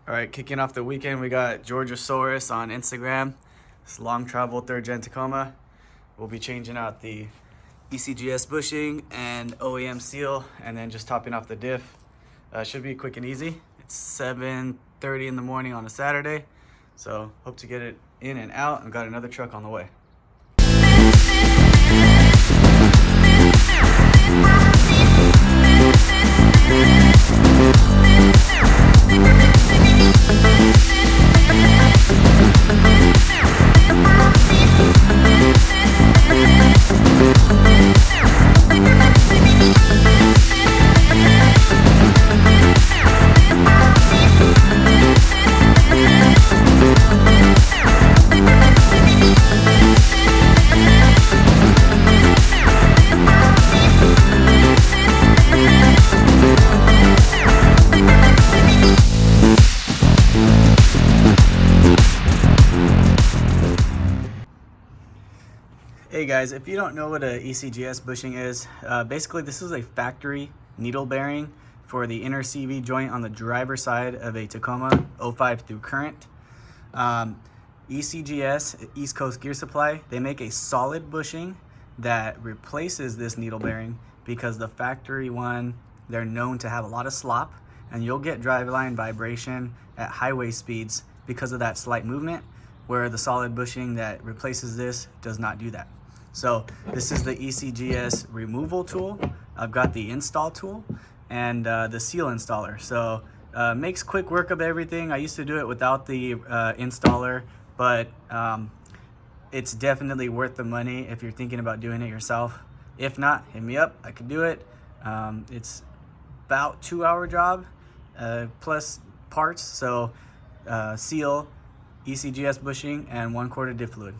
All right, kicking off the weekend, we got Georgiasaurus on Instagram. It's long travel 3rd gen Tacoma. We'll be changing out the ECGS bushing and OEM seal, and then just topping off the diff. Should be quick and easy. It's 7:30 in the morning on a Saturday, so hope to get it in and out, and got another truck on the way. Hey guys, if you don't know what a ECGS bushing is, basically this is a factory needle bearing for the inner CV joint on the driver's side of a Tacoma 05 through current. ECGS, East Coast Gear Supply, they make a solid bushing that replaces this needle bearing, because the factory one, they're known to have a lot of slop, and you'll get driveline vibration at highway speeds because of that slight movement, where the solid bushing that replaces this does not do that. So this is the ECGS removal tool. I've got the install tool and the seal installer. So makes quick work of everything. I used to do it without the installer, but it's definitely worth the money if you're thinking about doing it yourself. If not, hit me up, I can do it. It's about 2-hour job plus parts. So seal, ECGS bushing, and 1/4 diff fluid.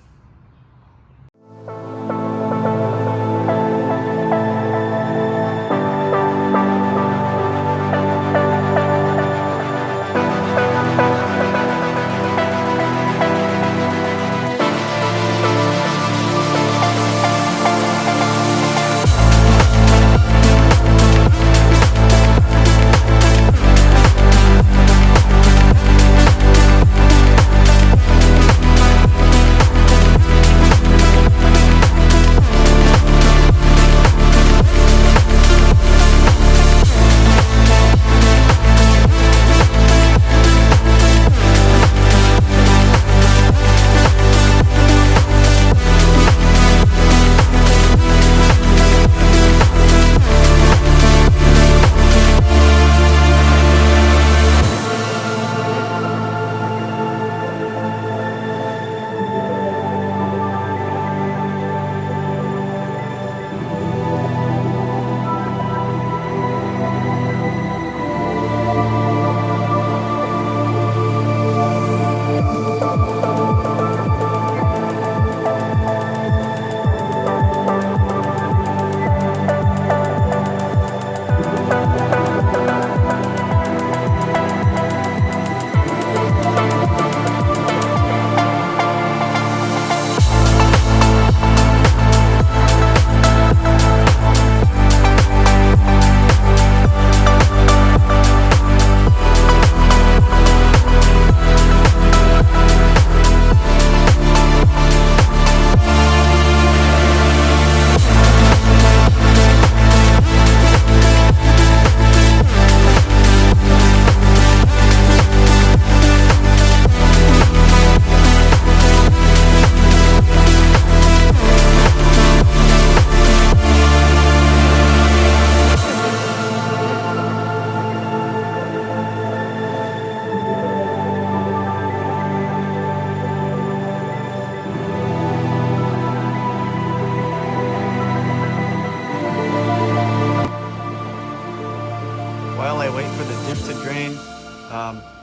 While I wait for the diff to drain,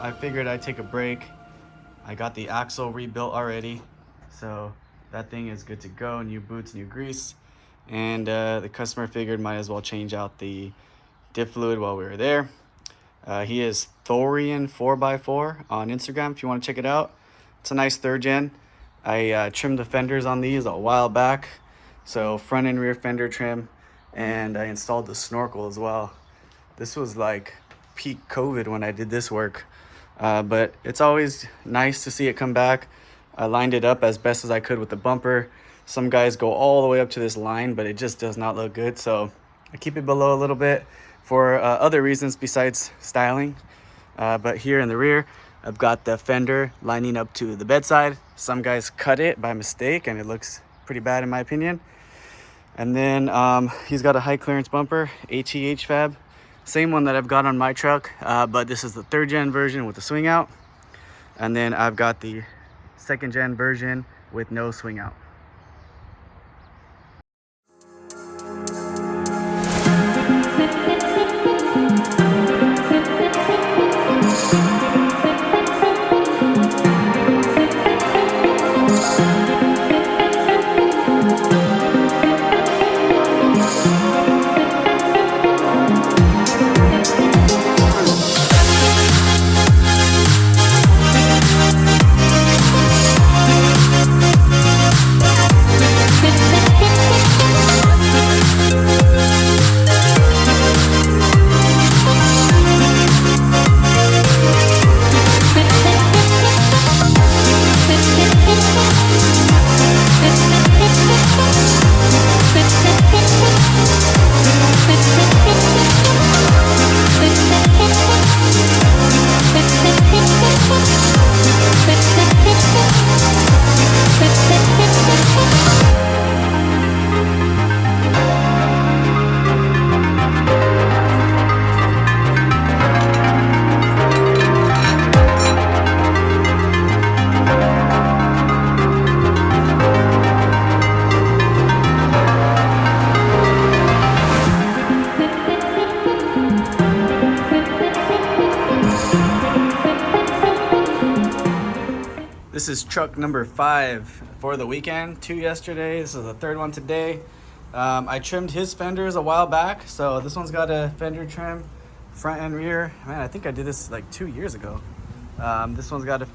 I figured I'd take a break. I got the axle rebuilt already, so that thing is good to go. New boots, new grease, and the customer figured might as well change out the diff fluid while we were there. He is Thorian 4x4 on Instagram if you want to check it out. It's a nice 3rd gen. I trimmed the fenders on these a while back, so front and rear fender trim, and I installed the snorkel as well. This was like peak COVID when I did this work. But it's always nice to see it come back. I lined it up as best as I could with the bumper. Some guys go all the way up to this line, but it just does not look good. So I keep it below a little bit for other reasons besides styling. But here in the rear, I've got the fender lining up to the bedside. Some guys cut it by mistake and it looks pretty bad in my opinion. And then he's got a high clearance bumper, HEH fab. Same one that I've got on my truck, but this is the 3rd gen version with the swing out. And then I've got the 2nd gen version with no swing out. This is truck number 5 for the weekend. 2 yesterday, this is the 3rd one today. I trimmed his fenders a while back, so this one's got a fender trim, front and rear. Man, I think I did this like 2 years ago. This one's got a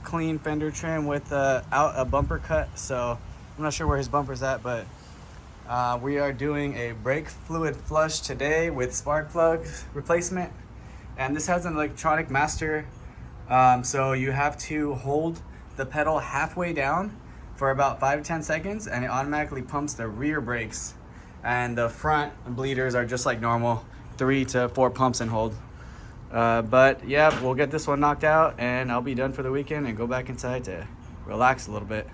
clean fender trim with out a bumper cut, so I'm not sure where his bumper's at, but we are doing a brake fluid flush today with spark plugs replacement. And this has an electronic master, so you have to hold the pedal halfway down for about 5 to 10 seconds and it automatically pumps the rear brakes, and the front bleeders are just like normal, 3 to 4 pumps and hold. But yeah, we'll get this one knocked out and I'll be done for the weekend and go back inside to relax a little bit.